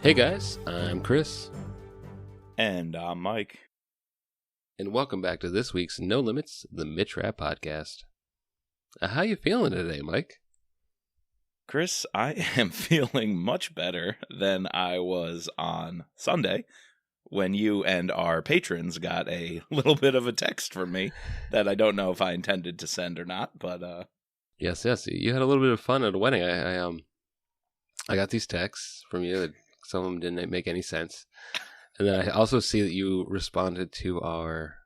Hey guys, I'm Chris, And I'm Mike. and welcome back to this week's No Limits, the Mitch Rap Podcast. How you feeling today, Mike? Chris, I am feeling much better than I was on Sunday when you and our patrons got a little bit of a text from me that I don't know if I intended to send or not, but Yes, you had a little bit of fun at a wedding. I got these texts from you that some of them didn't make any sense, and then I also see that you responded to our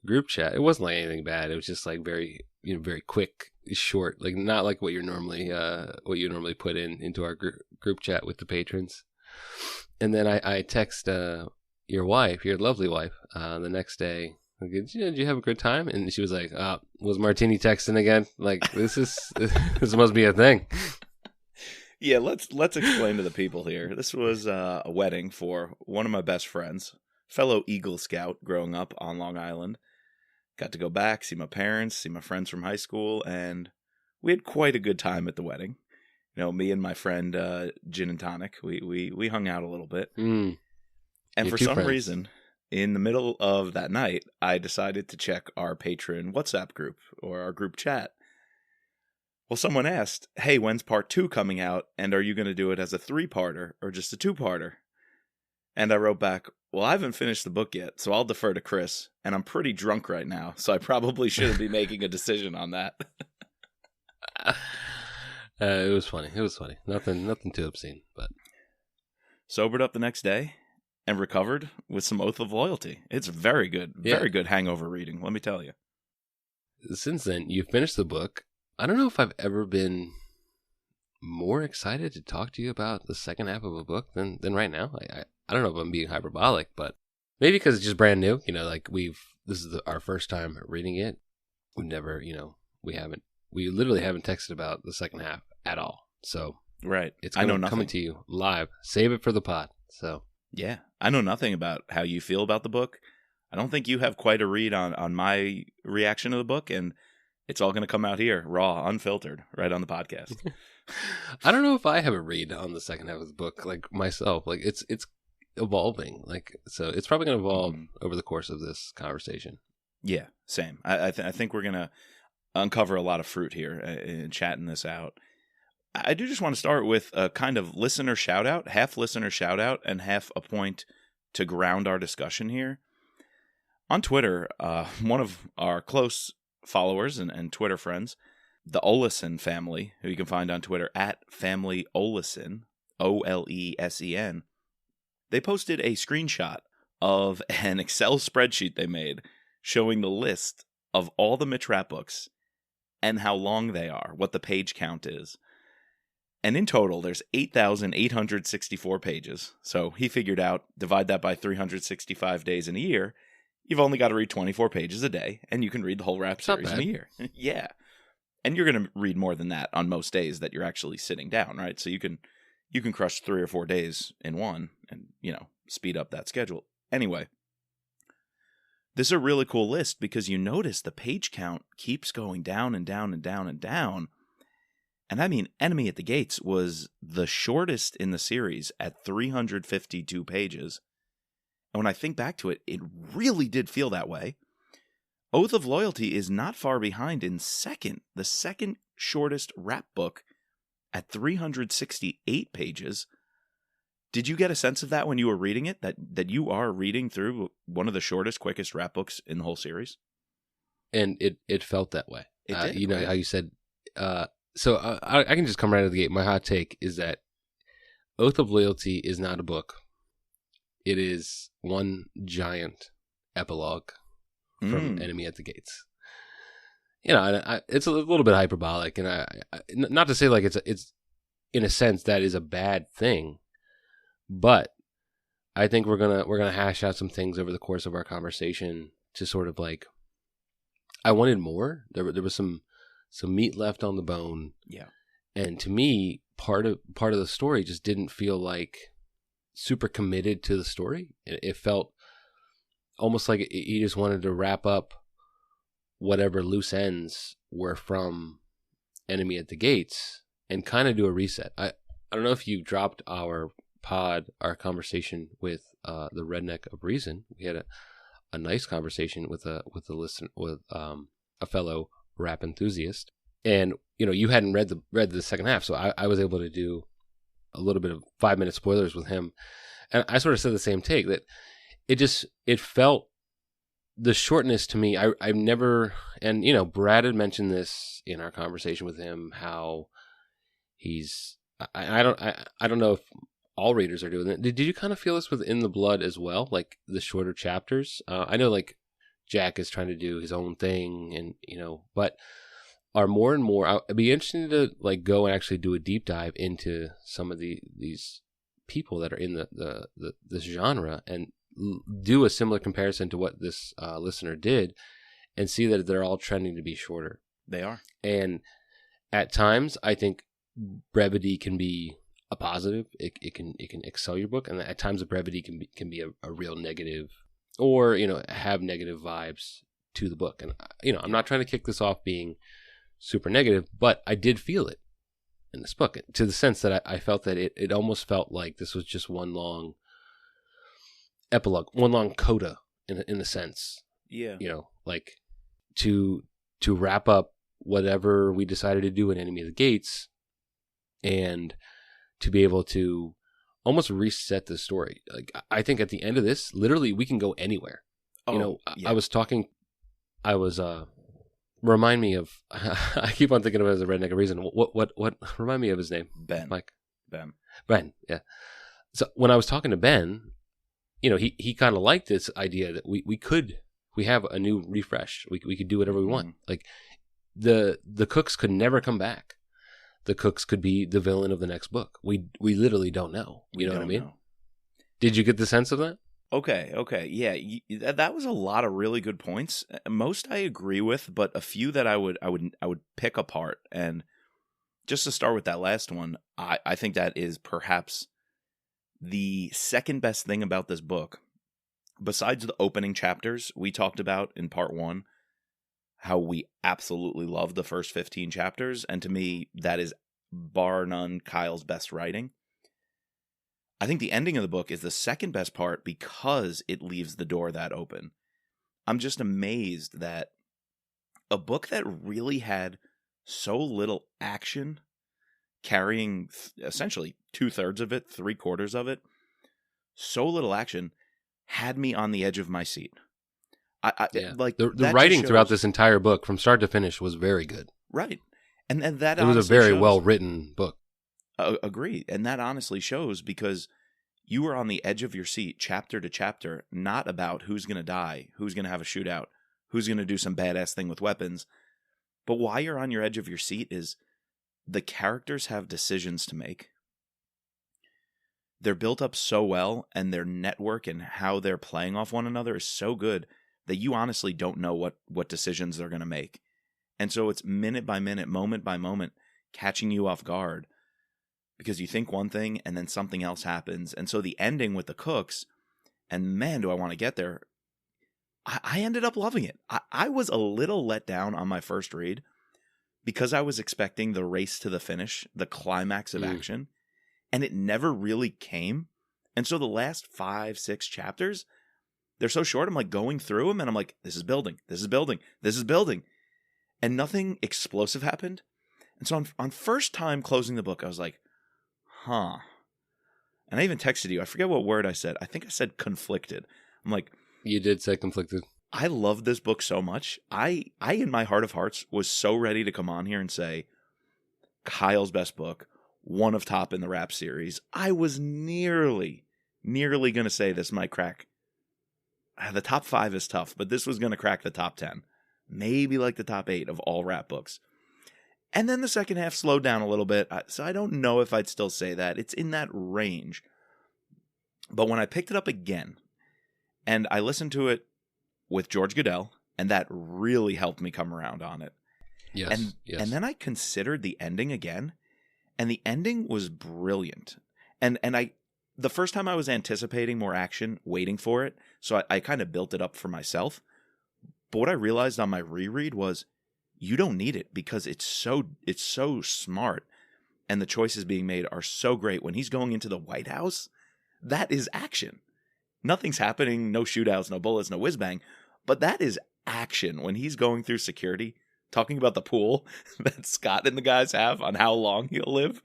group chat. It wasn't like anything bad. It was just like very, very quick, short, like not like what you normally put into our group chat with the patrons. And then I text your wife, your lovely wife, the next day. Like, did you have a good time? And she was like, "Was Martini texting again? Like this must be a thing." yeah, let's explain to the people here. This was a wedding for one of my best friends, fellow Eagle Scout growing up on Long Island. Got to go back, see my parents, see my friends from high school, and we had quite a good time at the wedding. You know, me and my friend Gin and Tonic, we hung out a little bit. And for some reason, in the middle of that night, I decided to check our patron WhatsApp group or our group chat. Well, someone asked, "Hey, when's part 2 coming out? And are you going to do it as a 3-parter or just a 2-parter?" And I wrote back, "Well, I haven't finished the book yet, so I'll defer to Chris. And I'm pretty drunk right now, so I probably shouldn't be making a decision on that." It was funny. Nothing too obscene, but sobered up the next day and recovered with some Oath of Loyalty. It's very good, very good hangover reading, let me tell you. Since then, you finished the book. I don't know if I've ever been more excited to talk to you about the second half of a book than right now. I don't know if I'm being hyperbolic, but maybe because it's just brand new. This is our first time reading it. We've never, we literally haven't texted about the second half at all. So right, it's coming to you live. Save it for the pod. So yeah, I know nothing about how you feel about the book. I don't think you have quite a read on my reaction to the book, and it's all going to come out here, raw, unfiltered, right on the podcast. I don't know if I have a read on the second half of the book, like myself. Like it's evolving, so it's probably going to evolve over the course of this conversation. Yeah, same. I think we're going to uncover a lot of fruit here in chatting this out. I do just want to start with a kind of listener shout out, half listener shout out, and half a point to ground our discussion here. On Twitter, one of our close followers and Twitter friends, the Olesen family, who you can find on Twitter at Family Olesen, Olesen, they posted a screenshot of an Excel spreadsheet they made showing the list of all the Mitch Rapp books and how long they are, what the page count is. And in total, there's 8,864 pages. So he figured out, divide that by 365 days in a year, you've only got to read 24 pages a day, and you can read the whole Rapp series in a year. Yeah. And you're going to read more than that on most days that you're actually sitting down, right? So you can crush 3 or 4 days in one and, speed up that schedule. Anyway, this is a really cool list because you notice the page count keeps going down and down and down and down. And I mean, Enemy at the Gates was the shortest in the series at 352 pages. And when I think back to it, it really did feel that way. Oath of Loyalty is not far behind in the second shortest Rapp book at 368 pages. Did you get a sense of that when you were reading it, that you are reading through one of the shortest, quickest Rapp books in the whole series? And it felt that way. It did, you know, right? How you said... So I can just come right out of the gate. My hot take is that Oath of Loyalty is not a book. It is one giant epilogue from Enemy at the Gates. It's a little bit hyperbolic, and I not to say like it's in a sense that is a bad thing, but I think we're gonna hash out some things over the course of our conversation to sort of like. I wanted more. There was some meat left on the bone. Yeah. And to me, part of the story just didn't feel like super committed to the story. It felt almost like he just wanted to wrap up whatever loose ends were from Enemy at the Gates and kind of do a reset. I don't know if you dropped our pod, our conversation with the Redneck of Reason, we had a nice conversation with a a fellow rap enthusiast, and you hadn't read the second half, so I was able to do a little bit of 5-minute spoilers with him, and I sort of said the same take, that it felt, the shortness to me, I've never, and Brad had mentioned this in our conversation with him, how he's, I don't know if all readers are doing it. Did you kind of feel this with In the Blood as well, like the shorter chapters? I know like Jack is trying to do his own thing, and but are more and more, I'd be interested to like go and actually do a deep dive into some of these people that are in this genre, and do a similar comparison to what this listener did, and see that they're all trending to be shorter. They are. And at times, I think brevity can be a positive. It can excel your book, and at times the brevity can be a real negative, or have negative vibes to the book. And I'm not trying to kick this off being super negative, but I did feel it in this book, to the sense that I felt that it almost felt like this was just one long epilogue, one long coda in a sense. Yeah. Like to wrap up whatever we decided to do in Enemy of the Gates, and to be able to almost reset the story. Like, I think at the end of this, literally we can go anywhere. Yeah. I was remind me of I keep on thinking of it as a Redneck of Reason. What remind me of his name? Ben. Mike. Ben, yeah. So when I was talking to Ben, he kind of liked this idea that we have a new refresh. We could do whatever we want. Like the Cooks could never come back. The Cooks could be the villain of the next book. We literally don't know. You know what I mean? Know. Did you get the sense of that? Okay. Yeah, that was a lot of really good points. Most I agree with, but a few that I would pick apart. And just to start with that last one, I think that is perhaps the second best thing about this book, besides the opening chapters we talked about in part 1, how we absolutely love the first 15 chapters. And to me, that is bar none Kyle's best writing. I think the ending of the book is the second best part because it leaves the door that open. I'm just amazed that a book that really had so little action, carrying essentially 2/3 of it, 3/4 of it, so little action, had me on the edge of my seat. Like the writing throughout this entire book, from start to finish, was very good. Right, and that it was a very well written book. Agreed, and that honestly shows, because you were on the edge of your seat, chapter to chapter, not about who's going to die, who's going to have a shootout, who's going to do some badass thing with weapons, but why you're on your edge of your seat is the characters have decisions to make. They're built up so well, and their network and how they're playing off one another is so good that you honestly don't know what decisions they're going to make. And so it's minute by minute, moment by moment, catching you off guard, because you think one thing and then something else happens. And so the ending with the Cooks, and man, do I want to get there, I ended up loving it. I was a little let down on my first read, because I was expecting the race to the finish, the climax of action, and it never really came. And so the last 5-6 chapters, they're so short, I'm like going through them, and I'm like, this is building, this is building, this is building. And nothing explosive happened. And so on first time closing the book, I was like, huh. And I even texted you. I forget what word I said. I think I said conflicted. I'm like, you did say conflicted. I love this book so much. I in my heart of hearts was so ready to come on here and say Kyle's best book, one of top in the rap series. I was nearly going to say this might crack. The top 5 is tough, but this was going to crack the top 10. Maybe like the top 8 of all rap books. And then the second half slowed down a little bit, so I don't know if I'd still say that. It's in that range. But when I picked it up again, and I listened to it with George Goodell, and that really helped me come around on it. Yes. And then I considered the ending again, and the ending was brilliant. And the first time I was anticipating more action, waiting for it, so I kind of built it up for myself. But what I realized on my reread was, you don't need it, because it's so smart, and the choices being made are so great. When he's going into the White House, That is action. Nothing's happening, no shootouts, no bullets, no whiz bang, but that is action. When he's going through security, talking about the pool that Scott and the guys have on how long he'll live,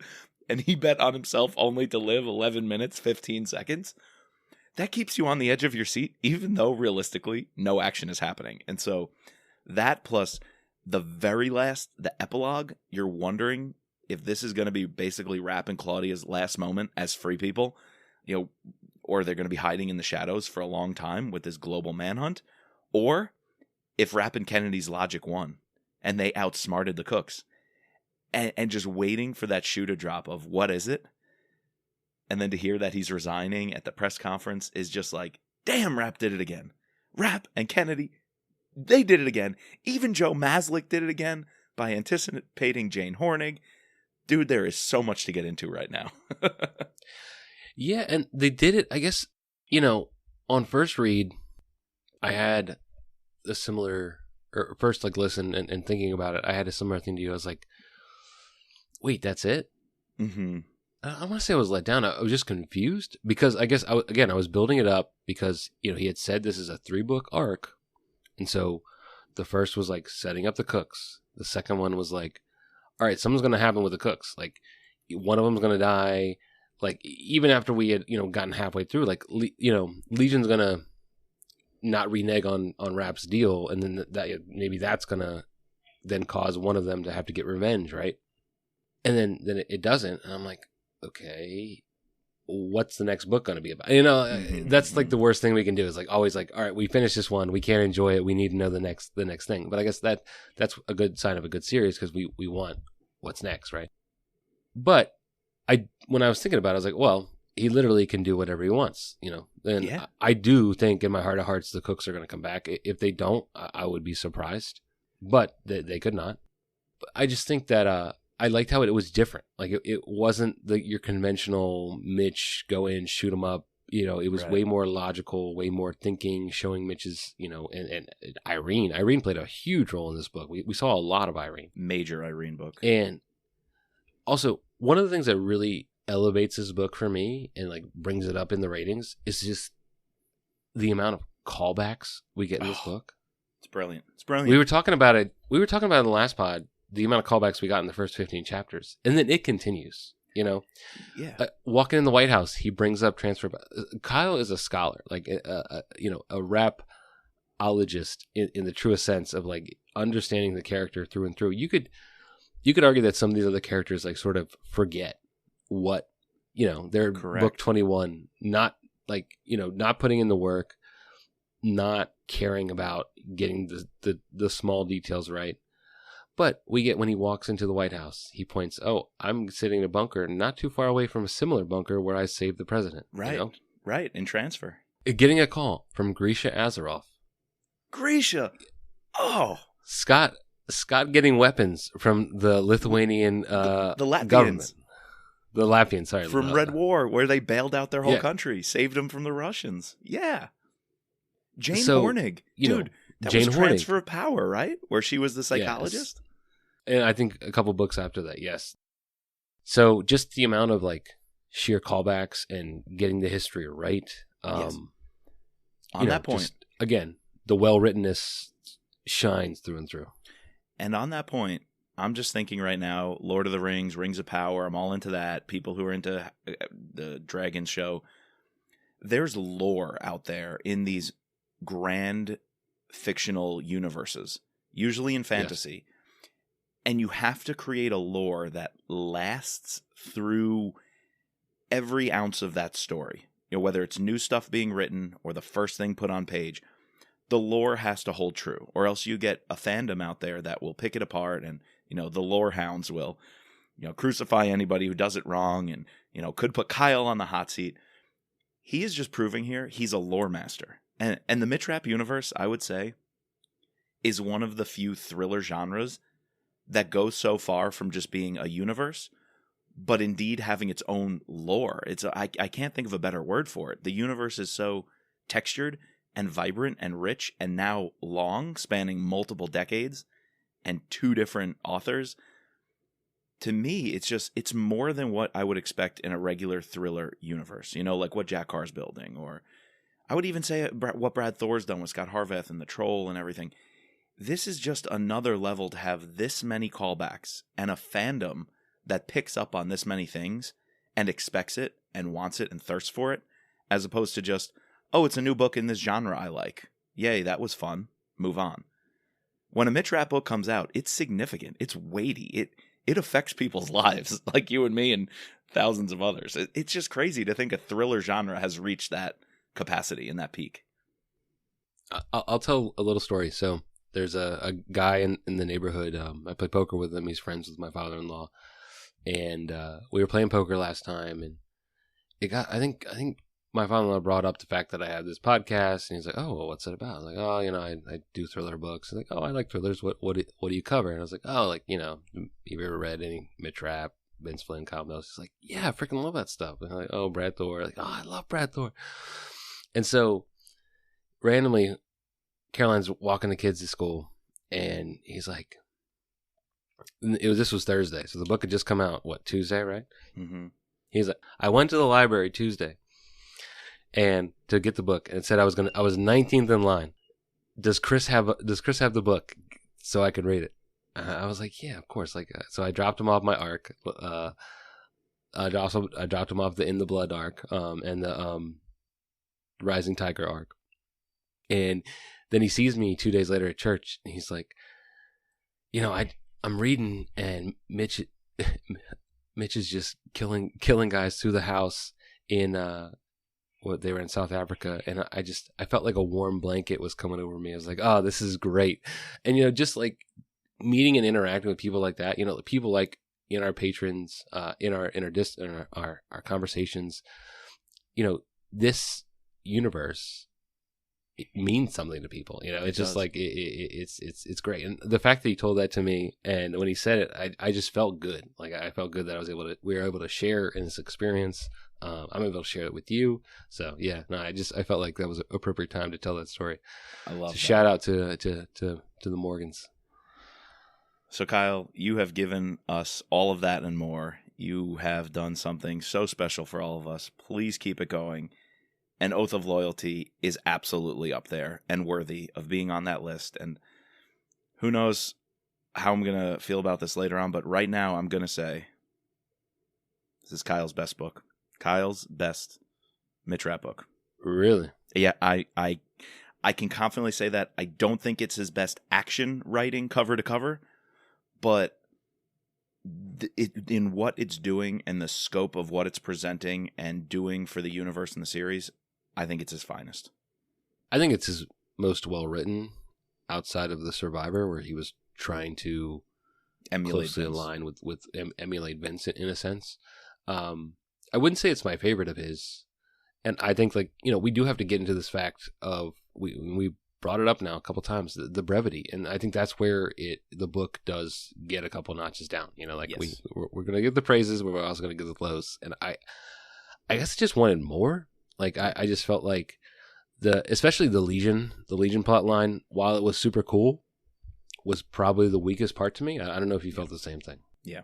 and he bet on himself only to live 11 minutes, 15 seconds, that keeps you on the edge of your seat, even though realistically no action is happening. And so that plus the very last, the epilogue, you're wondering if this is going to be basically Rapp and Claudia's last moment as free people, or they're going to be hiding in the shadows for a long time with this global manhunt, or if Rapp and Kennedy's logic won and they outsmarted the Cooks, and just waiting for that shoe to drop of what is it, and then to hear that he's resigning at the press conference is just like, damn, Rapp did it again. Rapp and Kennedy, they did it again. Even Joe Maslick did it again by anticipating Jane Hornig. Dude, there is so much to get into right now. Yeah, and they did it, I guess, on first read, I had a similar, or first, listen and thinking about it, I had a similar thing to you. I was like, wait, that's it? Mm-hmm. I want to say I was let down. I was just confused because I guess, I was building it up because, he had said this is a 3-book arc. And so the first was setting up the Cooks. The second one was all right, something's going to happen with the Cooks. One of them's going to die. Even after we had, gotten halfway through, Legion's going to not renege on Rapp's deal. And then maybe that's going to then cause one of them to have to get revenge, right? And then it doesn't. And I'm like, okay, what's the next book going to be about? That's the worst thing we can do is always all right, we finished this one. We can't enjoy it. We need to know the next thing. But I guess that's a good sign of a good series because we want what's next, right? But when I was thinking about it, I was like, well, he literally can do whatever he wants, And yeah. I do think in my heart of hearts the Cooks are going to come back. If they don't, I would be surprised. But they could not. But I just think that I liked how it was different. It wasn't your conventional Mitch go in, shoot him up. It was way more logical, way more thinking, showing Mitch's, and Irene. Irene played a huge role in this book. We saw a lot of Irene. Major Irene book. And also, one of the things that really elevates this book for me and brings it up in the ratings is just the amount of callbacks we get in this book. It's brilliant. It's brilliant. We were talking about it in the last pod, the amount of callbacks we got in the first 15 chapters. And then it continues, Yeah. Walking in the White House, he brings up transfer. Kyle is a scholar, a rapologist in the truest sense of understanding the character through and through. You could argue that some of these other characters sort of forget what, they're Correct. book 21, not not putting in the work, not caring about getting the small details right. But we get when he walks into the White House, he points, oh, I'm sitting in a bunker not too far away from a similar bunker where I saved the president. Right. Right. In transfer. Getting a call from Grisha Azaroff. Grisha. Oh. Scott getting weapons from the Lithuanian the Latvians. government. The Latvians, sorry. From Red War, where they bailed out their whole country, saved them from the Russians. Yeah. Jane Hornig. Dude, that Jane was Hornig. Transfer of Power, right? Where she was the psychologist? Yes. And I think a couple books after that, yes. So just the amount of sheer callbacks and getting the history right. Yes. On that point. Just, again, the well-writtenness shines through and through. And on that point, I'm just thinking right now, Lord of the Rings, Rings of Power, I'm all into that. People who are into the Dragon show. There's lore out there in these grand fictional universes, usually in fantasy. Yes. And you have to create a lore that lasts through every ounce of that story. Whether it's new stuff being written or the first thing put on page, the lore has to hold true, or else you get a fandom out there that will pick it apart, and the lore hounds will crucify anybody who does it wrong, and could put Kyle on the hot seat. He is just proving here he's a lore master, and the Mitch Rapp universe, I would say, is one of the few thriller genres that goes so far from just being a universe, but indeed having its own lore. I can't think of a better word for it. The universe is so textured and vibrant and rich, and now long, spanning multiple decades and 2 different authors. to me, it's more than what I would expect in a regular thriller universe. Like what Jack Carr's building, or I would even say what Brad Thor's done with Scott Harvath and the Troll and everything. This is just another level to have this many callbacks and a fandom that picks up on this many things and expects it and wants it and thirsts for it, as opposed to just, oh, it's a new book in this genre I like. Yay, that was fun. Move on. When a Mitch Rapp book comes out, it's significant. It's weighty. It affects people's lives, like you and me and thousands of others. It's just crazy to think a thriller genre has reached that capacity and that peak. I'll tell a little story. So there's a guy in the neighborhood. I play poker with him. He's friends with my father-in-law. And we were playing poker last time, and I think my father-in-law brought up the fact that I had this podcast, and he's like, "Oh, well, what's it about?" I was like, "Oh, I do thriller books." He's like, "Oh, I like thrillers. What do you cover?" And I was like, "Oh, like, have you ever read any Mitch Rapp, Vince Flynn combos?" He's like, "Yeah, I freaking love that stuff." And I'm like, "Oh, Brad Thor." Like, "Oh, I love Brad Thor." And so randomly, Caroline's walking the kids to school, and he's like, this was Thursday, so the book had just come out. What, Tuesday, right? Mm-hmm. He's like, I went to the library Tuesday, and to get the book, and it said I was 19th in line. Does Chris have the book so I could read it? I was like, yeah, of course. Like, so I dropped him off my arc. I dropped him off the In the Blood arc, and the Rising Tiger arc, and then he sees me 2 days later at church, and he's like, I'm reading, and Mitch is just killing guys through the house in they were in South Africa, and I felt like a warm blanket was coming over me. I was like, oh, this is great. And just like meeting and interacting with people like that, people like in our patrons, in our conversations, this universe, it means something to people. It's just like it's great. And the fact that he told that to me, and when he said it, I just felt good. Like, I felt good that we were able to share in this experience. I'm able to share it with you. So yeah, no, I felt like that was an appropriate time to tell that story. I love that. Shout out to the Morgans. So Kyle, you have given us all of that and more. You have done something so special for all of us. Please keep it going. And Oath of Loyalty is absolutely up there and worthy of being on that list. And who knows how I'm going to feel about this later on, but right now I'm going to say this is Kyle's best book. Kyle's best Mitch Rapp book. Really? Yeah, I can confidently say that. I don't think it's his best action writing cover to cover, but in what it's doing and the scope of what it's presenting and doing for the universe and the series, I think it's his finest. I think it's his most well written outside of The Survivor, where he was trying to closely align with emulate Vince in a sense. I wouldn't say it's my favorite of his, and I think we do have to get into this fact of we brought it up now a couple times, the brevity, and I think that's where the book does get a couple notches down. Yes. We're gonna give the praises, but we're also gonna give the lows, and I guess I just wanted more. Like, I just felt like especially the Legion plot line, while it was super cool, was probably the weakest part to me. I don't know if you felt the same thing. Yeah.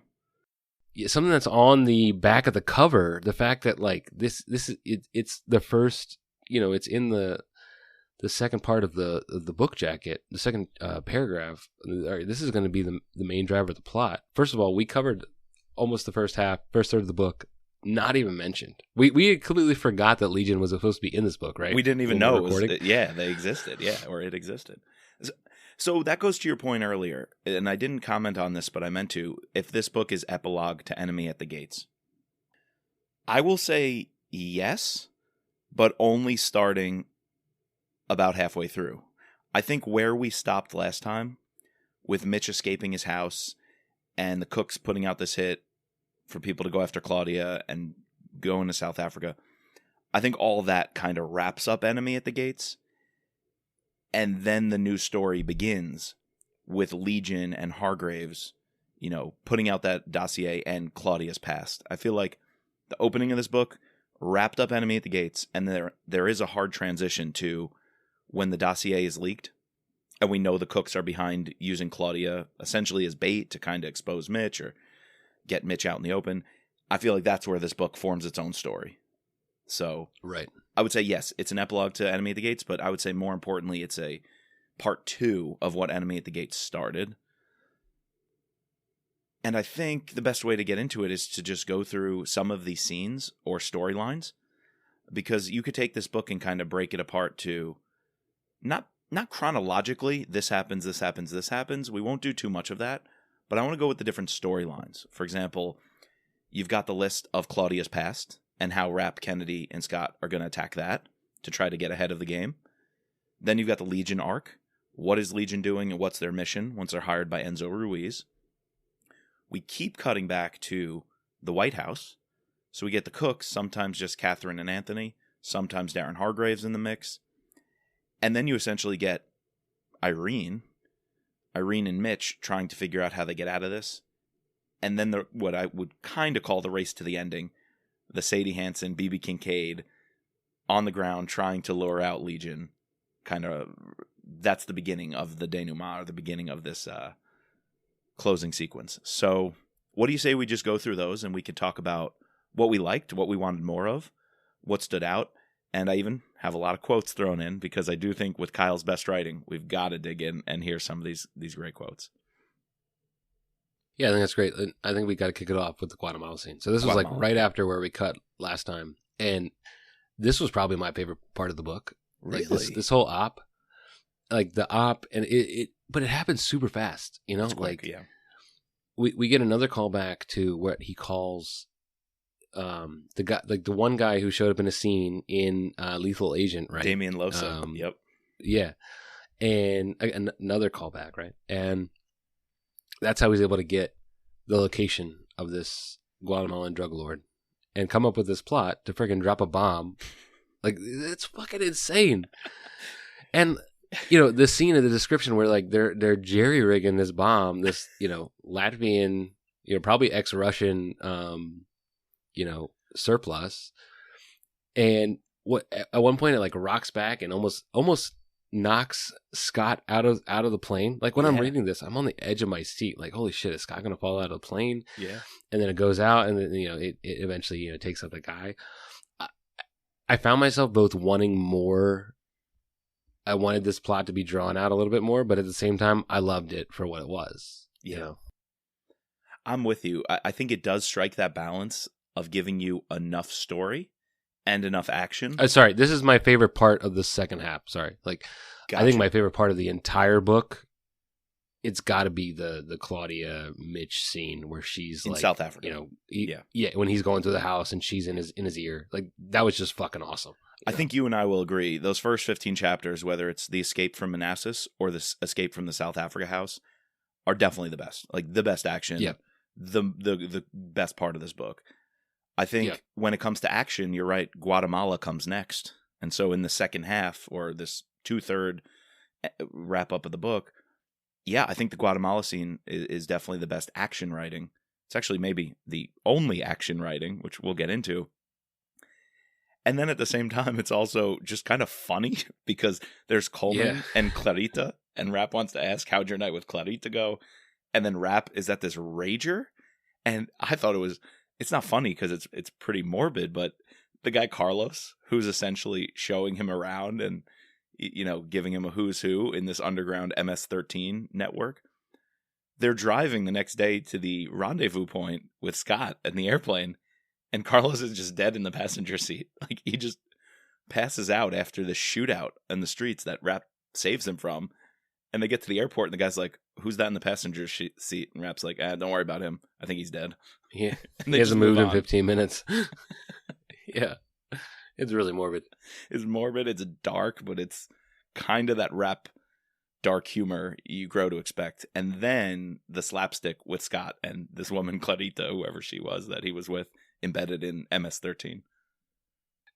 Something that's on the back of the cover, the fact that it's the first, it's in the second part of the book jacket, the second paragraph. All right, this is going to be the main driver of the plot. First of all, we covered almost the first third of the book, not even mentioned. We completely forgot that Legion was supposed to be in this book, right? We didn't even know they existed. Yeah, or it existed. So that goes to your point earlier, and I didn't comment on this, but I meant to. If this book is epilogue to Enemy at the Gates, I will say yes, but only starting about halfway through. I think where we stopped last time, with Mitch escaping his house and the cooks putting out this hit for people to go after Claudia and go into South Africa, I think all that kind of wraps up Enemy at the Gates. And then the new story begins with Legion and Hargraves, putting out that dossier and Claudia's past. I feel like the opening of this book wrapped up Enemy at the Gates, and there is a hard transition to when the dossier is leaked, and we know the cooks are behind using Claudia essentially as bait to kind of expose Mitch or get Mitch out in the open. I feel like that's where this book forms its own story. So Right. I would say, yes, it's an epilogue to Enemy at the Gates, but I would say more importantly, it's a part 2 of what Enemy at the Gates started. And I think the best way to get into it is to just go through some of these scenes or storylines, because you could take this book and kind of break it apart to not chronologically, this happens, this happens, this happens. We won't do too much of that, but I want to go with the different storylines. For example, you've got the list of Claudia's past and how Rapp, Kennedy, and Scott are going to attack that to try to get ahead of the game. Then you've got the Legion arc. What is Legion doing and what's their mission once they're hired by Enzo Ruiz? We keep cutting back to the White House. So we get the cooks, sometimes just Catherine and Anthony, sometimes Darren Hargraves in the mix. And then you essentially get Irene and Mitch trying to figure out how they get out of this. And then what I would kind of call the race to the ending, the Sadie Hansen, B.B. Kincaid on the ground trying to lure out Legion. Kind of, that's the beginning of the denouement, or the beginning of this closing sequence. So what do you say we just go through those and we can talk about what we liked, what we wanted more of, what stood out, and I even have a lot of quotes thrown in, because I do think with Kyle's best writing, we've got to dig in and hear some of these great quotes. Yeah, I think that's great. I think we got to kick it off with the Guatemala scene. So this was like right after where we cut last time, and this was probably my favorite part of the book. Really? Like this whole op, like the op, and but it happens super fast. You know, It's quick, yeah. We get another callback to what he calls the guy, like the one guy who showed up in a scene in Lethal Agent, right? Damian Losa. Yep. Yeah, and another callback, right? And that's how he's able to get the location of this Guatemalan drug lord and come up with this plot to freaking drop a bomb. Like, it's fucking insane. And you know, the scene of the description where like they're jerry rigging this bomb, this, you know, Latvian, you know, probably ex-Russian, you know, surplus. And what at one point it like rocks back and almost knocks Scott out of the plane. Like when I'm reading this, I'm on the edge of my seat. Like, holy shit, is Scott gonna fall out of the plane? Yeah. And then it goes out, and then, you know, it eventually, you know, takes out the guy. I found myself both wanting more. I wanted this plot to be drawn out a little bit more, but at the same time, I loved it for what it was. You know? I'm with you. I think it does strike that balance of giving you enough story and enough action. Sorry, this is my favorite part of the second half. Sorry. Like, gotcha. I think my favorite part of the entire book, it's got to be the Claudia Mitch scene where she's in like, South Africa. You know, when he's going through the house and she's in his ear. Like, that was just fucking awesome. I think you and I will agree. Those first 15 chapters, whether it's the escape from Manassas or the escape from the South Africa house, are definitely the best. Like, the best action. Yeah. The best part of this book. I think when it comes to action, you're right. Guatemala comes next. And so in the second half, or this 2/3 wrap up of the book, I think the Guatemala scene is definitely the best action writing. It's actually maybe the only action writing, which we'll get into. And then at the same time, it's also just kind of funny because there's Coleman and Clarita, and Rapp wants to ask, how'd your night with Clarita go? And then Rapp is at this rager. And I thought it's not funny because it's pretty morbid, but the guy Carlos, who's essentially showing him around and, you know, giving him a who's who in this underground MS-13 network, they're driving the next day to the rendezvous point with Scott in the airplane, and Carlos is just dead in the passenger seat. Like, he just passes out after the shootout in the streets that Rapp saves him from. And they get to the airport, and the guy's like, who's that in the passenger seat? And Rapp's like, don't worry about him. I think he's dead. Yeah. He hasn't moved in 15 minutes. Yeah. It's really morbid. It's morbid. It's dark, but it's kind of that Rapp dark humor you grow to expect. And then the slapstick with Scott and this woman, Clarita, whoever she was that he was with, embedded in MS-13.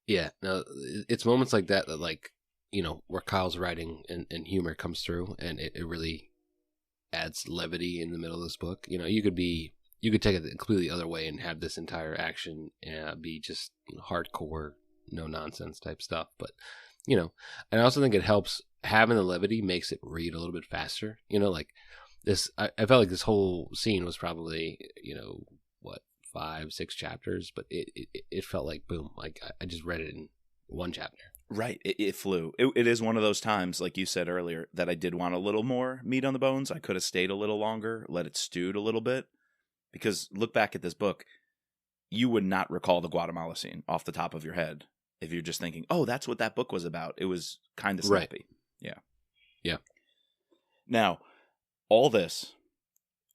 Yeah. No, it's moments like that like, you know, where Kyle's writing and humor comes through, and it really adds levity in the middle of this book. You know, you could take it the completely other way and have this entire action be just, you know, hardcore, no nonsense type stuff. But, you know, and I also think it helps having the levity makes it read a little bit faster. You know, like this, I felt like this whole scene was probably, you know, 5-6 chapters, but it felt like boom, like I just read it in one chapter. Right. It flew. It is one of those times, like you said earlier, that I did want a little more meat on the bones. I could have stayed a little longer, let it stewed a little bit. Because look back at this book, you would not recall the Guatemala scene off the top of your head if you're just thinking, oh, that's what that book was about. It was kind of snappy. Right. Yeah. Yeah. Now, all this,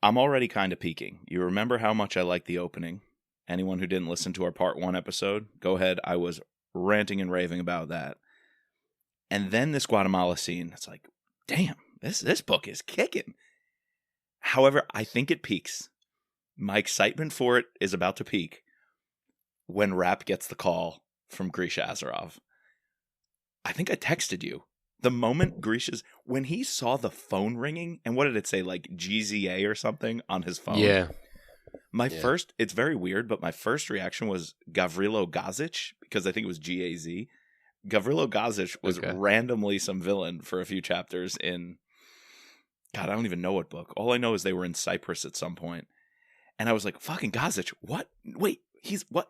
I'm already kind of peaking. You remember how much I like the opening. Anyone who didn't listen to our part 1 episode, go ahead. I was ranting and raving about that. And then this Guatemala scene, it's like, damn, this book is kicking. However, I think it peaks. My excitement for it is about to peak when Rap gets the call from Grisha Azarov. I think I texted you. The moment when he saw the phone ringing, and what did it say, like GZA or something on his phone? Yeah. First, it's very weird, but my first reaction was Gavrilo Gazic, because I think it was GAZ. Gavrilo Gazic was randomly some villain for a few chapters in, God, I don't even know what book. All I know is they were in Cyprus at some point. And I was like, fucking Gazic, what? Wait,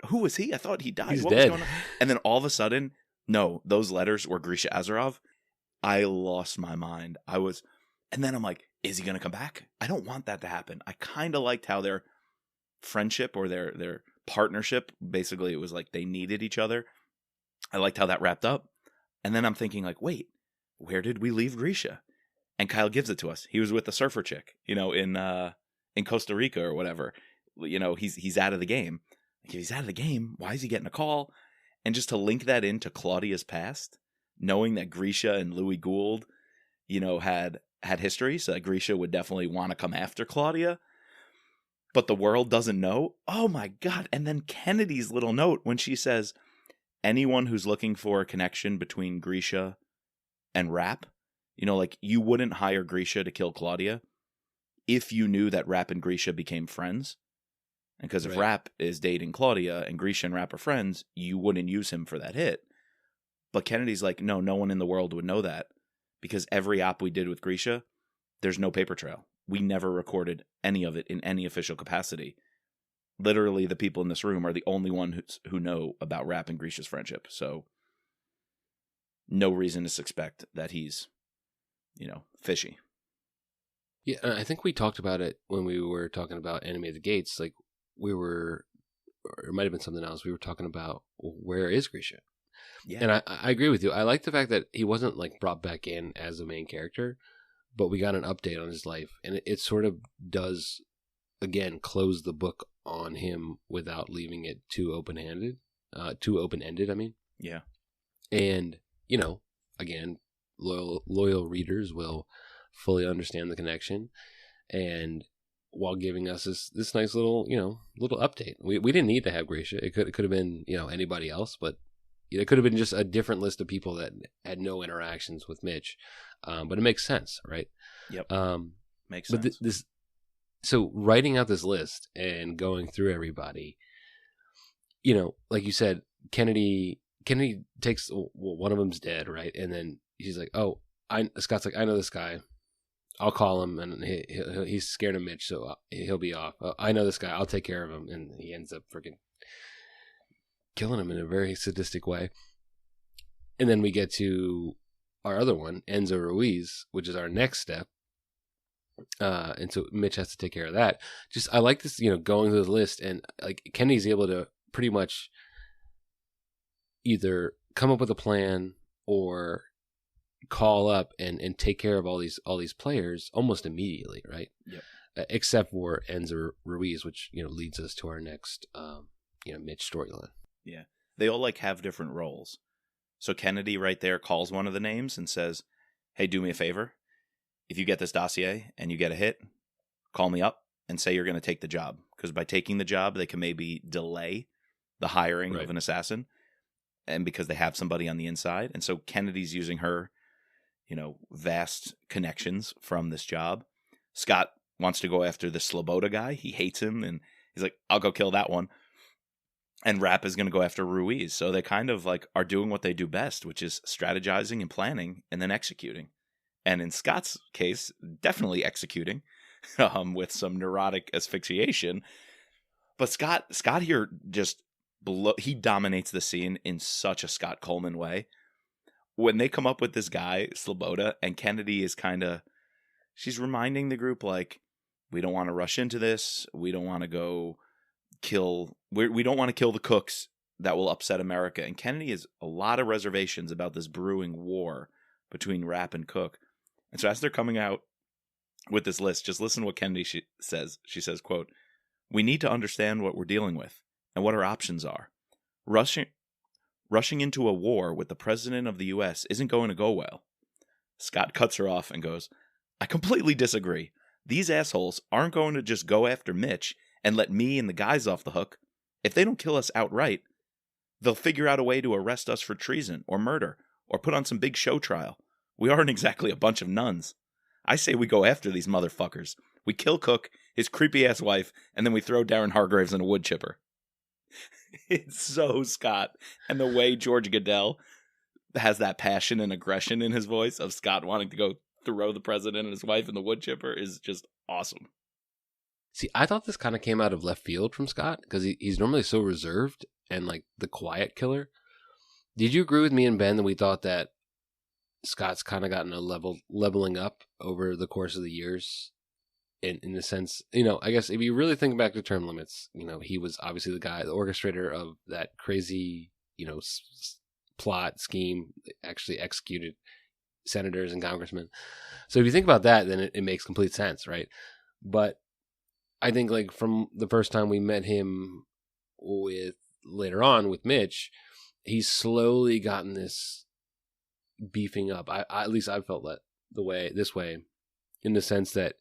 who was he? I thought he died. He's what dead. was going on? And then all of a sudden, no, those letters were Grisha Azarov. I lost my mind. And then I'm like, is he going to come back? I don't want that to happen. I kind of liked how their friendship or their partnership, basically it was like they needed each other. I liked how that wrapped up. And then I'm thinking like, wait, where did we leave Grisha? And Kyle gives it to us. He was with the surfer chick, in Costa Rica or whatever. He's out of the game. If he's out of the game, why is he getting a call? And just to link that into Claudia's past, knowing that Grisha and Louis Gould, had history, so that Grisha would definitely want to come after Claudia. But the world doesn't know. Oh my God. And then Kennedy's little note when she says, anyone who's looking for a connection between Grisha and Rap, you wouldn't hire Grisha to kill Claudia if you knew that Rap and Grisha became friends. And because if Rap is dating Claudia and Grisha and Rap are friends, you wouldn't use him for that hit. But Kennedy's like, no one in the world would know that, because every op we did with Grisha, there's no paper trail. We never recorded any of it in any official capacity. Literally, the people in this room are the only ones who know about Rap and Grisha's friendship. So, no reason to suspect that he's, fishy. Yeah, I think we talked about it when we were talking about Enemy at the Gates. Like, or it might have been something else. We were talking about, where is Grisha? Yeah. And I agree with you. I like the fact that he wasn't like brought back in as a main character, but we got an update on his life. And it sort of does, again, close the book on him without leaving it too open-ended, I mean. Yeah. And, again, loyal readers will fully understand the connection. And while giving us this nice little update. We didn't need to have Grisha. It could have been, anybody else, but it could have been just a different list of people that had no interactions with Mitch. But it makes sense, right? Yep. Makes sense. But so writing out this list and going through everybody, like you said, Kennedy takes, one of them's dead, right? And then he's like, Scott's like, I know this guy. I'll call him, and he's scared of Mitch, so he'll be off. I know this guy. I'll take care of him. And he ends up freaking killing him in a very sadistic way. And then we get to our other one, Enzo Ruiz, which is our next step. And so Mitch has to take care of that. I like this, going through the list, and like Kenny's able to pretty much either come up with a plan or call up and take care of all these players almost immediately, right? Yep. Except for Enzo Ruiz, which leads us to our next Mitch storyline. Yeah, they all have different roles. So Kennedy right there calls one of the names and says, "Hey, do me a favor. If you get this dossier and you get a hit, call me up and say you're going to take the job, because by taking the job, they can maybe delay the hiring of an assassin, and because they have somebody on the inside." And so Kennedy's using her vast connections from this job. Scott wants to go after the Sloboda guy. He hates him, and he's like, I'll go kill that one. And Rap is going to go after Ruiz. So they kind of are doing what they do best, which is strategizing and planning and then executing. And in Scott's case, definitely executing with some neurotic asphyxiation. But Scott here just he dominates the scene in such a Scott Coleman way. When they come up with this guy, Sloboda, and Kennedy is she's reminding the group, like, we don't want to rush into this. We don't want to go we don't want to kill the cooks that will upset America. And Kennedy has a lot of reservations about this brewing war between Rapp and Cook. And so as they're coming out with this list, just listen to what Kennedy says. She says, quote, "We need to understand what we're dealing with and what our options are. Rushing into a war with the president of the U.S. isn't going to go well." Scott cuts her off and goes, "I completely disagree. These assholes aren't going to just go after Mitch and let me and the guys off the hook. If they don't kill us outright, they'll figure out a way to arrest us for treason or murder or put on some big show trial. We aren't exactly a bunch of nuns. I say we go after these motherfuckers. We kill Cook, his creepy-ass wife, and then we throw Darren Hargraves in a wood chipper." It's so Scott. And the way George Goodell has that passion and aggression in his voice of Scott wanting to go throw the president and his wife in the wood chipper is just awesome. See, I thought this kind of came out of left field from Scott because he's normally so reserved and like the quiet killer. Did you agree with me and Ben that we thought that Scott's kind of gotten a leveling up over the course of the years? In a sense, I guess if you really think back to Term Limits, he was obviously the guy, the orchestrator of that crazy, plot scheme, actually executed senators and congressmen. So if you think about that, then it makes complete sense, right? But I think like from the first time we met him later on with Mitch, he's slowly gotten this beefing up. At least I felt that this way, in the sense that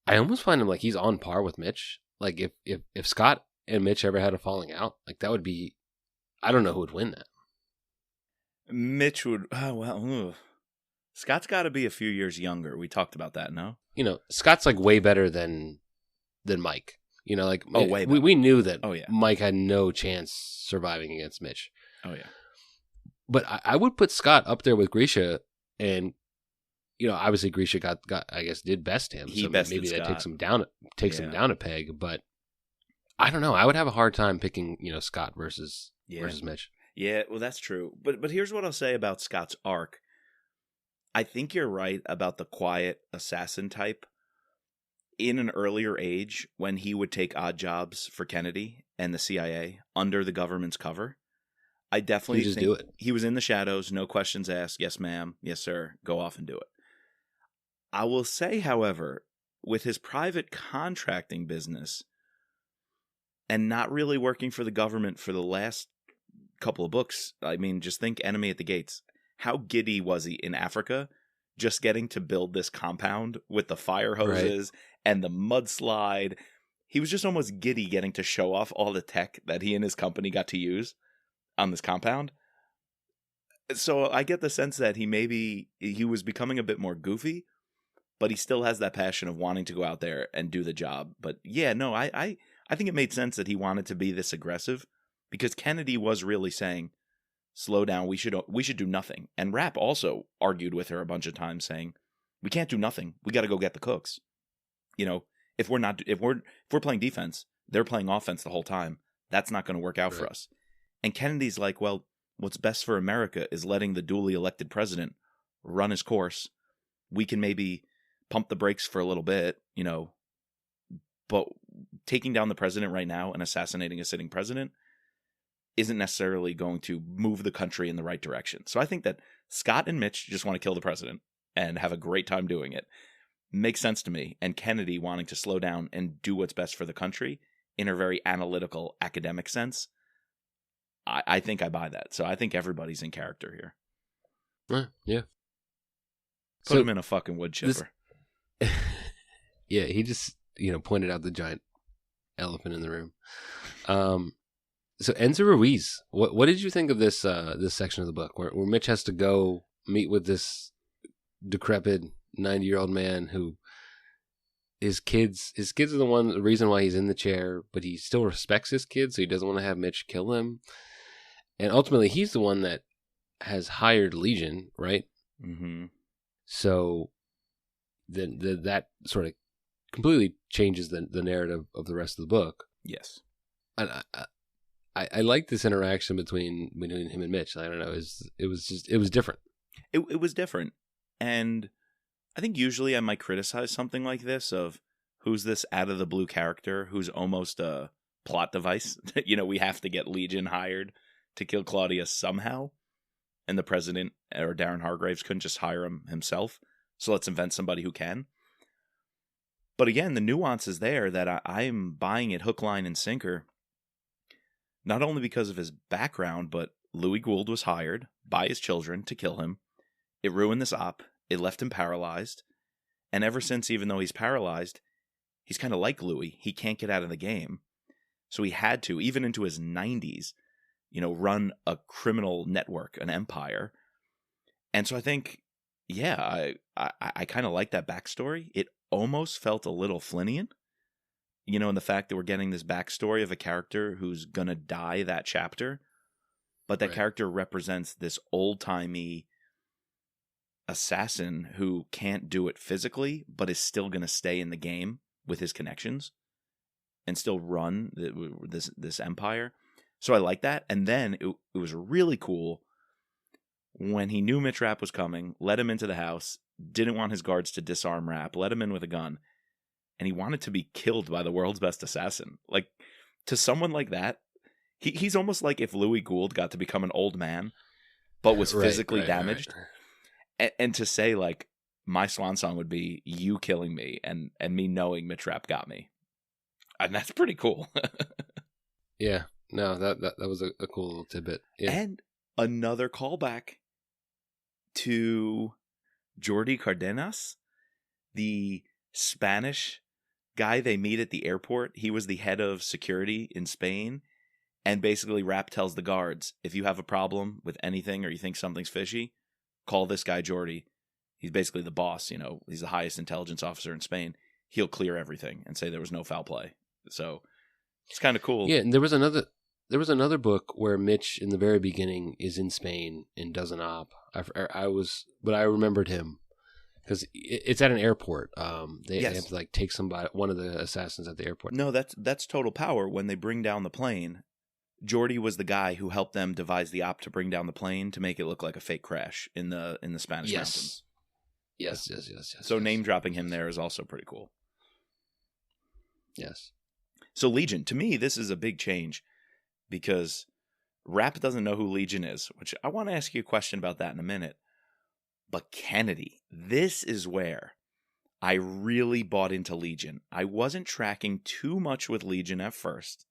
I almost find him like he's on par with Mitch. Like if Scott and Mitch ever had a falling out, like that would be, I don't know who would win that. Mitch would, Scott's got to be a few years younger. We talked about that, no? Scott's like way better than Mike. Way better. We knew that Oh, yeah. Mike had no chance surviving against Mitch. Oh, yeah. But I would put Scott up there with Grisha, and obviously Grisha got I guess did best him. He so bested maybe that Scott. takes him down a peg. But I don't know. I would have a hard time picking Scott versus Mitch. Yeah, well, that's true. But here's what I'll say about Scott's arc. I think you're right about the quiet assassin type. In an earlier age, when he would take odd jobs for Kennedy and the CIA under the government's cover, I definitely think do it. He was in the shadows, no questions asked. Yes, ma'am. Yes, sir. Go off and do it. I will say, however, with his private contracting business and not really working for the government for the last couple of books, I mean, just think Enemy at the Gates. How giddy was he in Africa just getting to build this compound with the fire hoses and the mudslide? He was just almost giddy getting to show off all the tech that he and his company got to use on this compound. So I get the sense that he was becoming a bit more goofy, but he still has that passion of wanting to go out there and do the job. But yeah, no, I think it made sense that he wanted to be this aggressive, because Kennedy was really saying, slow down, we should do nothing. And Rapp also argued with her a bunch of times saying, we can't do nothing. We got to go get the cooks. If we're playing defense, they're playing offense the whole time. That's not going to work out for us. And Kennedy's like, well, what's best for America is letting the duly elected president run his course. We can maybe pump the brakes for a little bit, but taking down the president right now and assassinating a sitting president isn't necessarily going to move the country in the right direction. So I think that Scott and Mitch just want to kill the president and have a great time doing it. Makes sense to me. And Kennedy wanting to slow down and do what's best for the country in a very analytical, academic sense. I think I buy that. So I think everybody's in character here. Yeah. Put him in a fucking wood chipper. Yeah, he just, pointed out the giant elephant in the room. So Enzo Ruiz, what did you think of this this section of the book where Mitch has to go meet with this decrepit 90-year-old man who his kids are the reason why he's in the chair, but he still respects his kids, so he doesn't want to have Mitch kill him. And ultimately, he's the one that has hired Legion, right? Mm-hmm. So then that sort of completely changes the narrative of the rest of the book. Yes. And I like this interaction between him and Mitch. I don't know. It was different. It was different. And I think usually I might criticize something like this of who's this out of the blue character who's almost a plot device. We have to get Legion hired to kill Claudius somehow. And the president or Darren Hargraves couldn't just hire him himself. So let's invent somebody who can. But again, the nuance is there that I'm buying it hook, line, and sinker. Not only because of his background, but Louis Gould was hired by his children to kill him. It ruined this op. It left him paralyzed. And ever since, even though he's paralyzed, he's kind of like Louis. He can't get out of the game. So he had to, even into his 90s, run a criminal network, an empire. And so I think, yeah, I kind of like that backstory. It almost felt a little Flynnian, in the fact that we're getting this backstory of a character who's going to die that chapter. But that character represents this old-timey assassin who can't do it physically, but is still going to stay in the game with his connections and still run this empire. So I like that. And then it was really cool when he knew Mitch Rapp was coming, let him into the house, didn't want his guards to disarm Rapp, let him in with a gun, and he wanted to be killed by the world's best assassin. Like, to someone like that, he's almost like if Louis Gould got to become an old man, but was physically damaged. Right. And to say, like, my swan song would be you killing me and me knowing Mitch Rapp got me. And that's pretty cool. Yeah. No, that was a cool little tidbit. Yeah. And another callback to Jordi Cardenas, the Spanish guy they meet at the airport. He was the head of security in Spain. And basically Rapp tells the guards, if you have a problem with anything or you think something's fishy, call this guy Jordi. He's basically the boss, he's the highest intelligence officer in Spain. He'll clear everything and say there was no foul play. So it's kind of cool. Yeah, and there was another book where Mitch in the very beginning is in Spain and does an op. But I remembered him because it's at an airport. They have to take one of the assassins at the airport. No, that's Total Power. When they bring down the plane, Jordi was the guy who helped them devise the op to bring down the plane to make it look like a fake crash in the Spanish mountains. Yes. So name dropping him there is also pretty cool. Yes. So Legion, to me, this is a big change because Rapp doesn't know who Legion is, which I want to ask you a question about that in a minute. But Kennedy, this is where I really bought into Legion. I wasn't tracking too much with Legion at first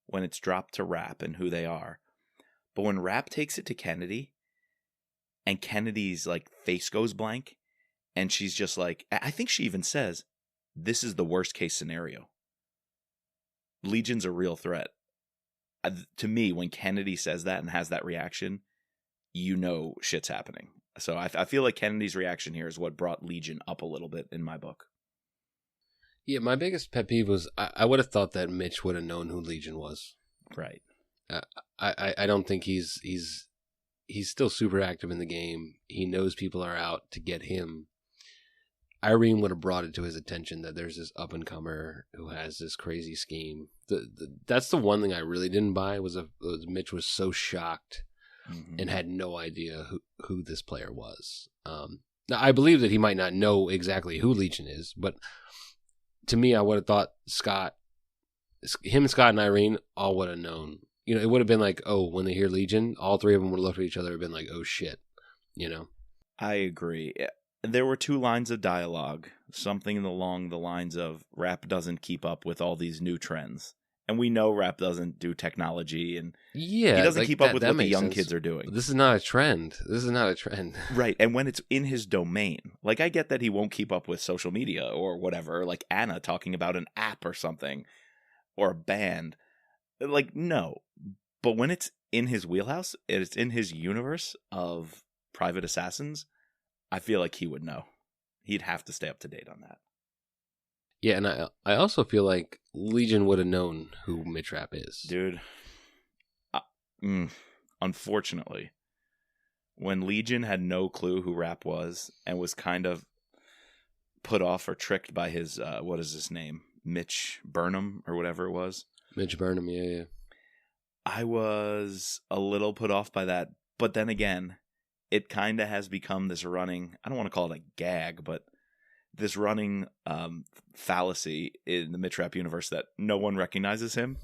when it's dropped to Rapp and who they are. But when Rapp takes it to Kennedy and Kennedy's face goes blank and she's just I think she even says, this is the worst case scenario. Legion's a real threat. To me, when Kennedy says that and has that reaction, shit's happening. So I feel like Kennedy's reaction here is what brought Legion up a little bit in my book. Yeah, my biggest pet peeve was I would have thought that Mitch would have known who Legion was. Right. I don't think he's still super active in the game. He knows people are out to get him. Irene would have brought it to his attention that there's this up and comer who has this crazy scheme. That's the one thing I really didn't buy was Mitch was so shocked and had no idea who this player was. Now I believe that he might not know exactly who Legion is, but to me, I would have thought Scott, and Irene all would have known. It would have been like, oh, when they hear Legion, all three of them would have looked at each other and been like, oh shit, I agree. There were two lines of dialogue, something along the lines of Rapp doesn't keep up with all these new trends. And we know Rapp doesn't do technology and he doesn't keep up with what the young kids are doing. This is not a trend. Right. And when it's in his domain, I get that he won't keep up with social media or whatever, like Anna talking about an app or something or a band. No. But when it's in his wheelhouse, it's in his universe of private assassins, I feel like he would know. He'd have to stay up to date on that. Yeah, and I also feel like Legion would have known who Mitch Rapp is. Dude, unfortunately, when Legion had no clue who Rapp was and was kind of put off or tricked by his, what is his name? Mitch Burnham or whatever it was. Mitch Burnham, yeah. I was a little put off by that, but then again, it kind of has become this running, I don't want to call it a gag, but this running fallacy in the Mitch Rapp universe that no one recognizes him.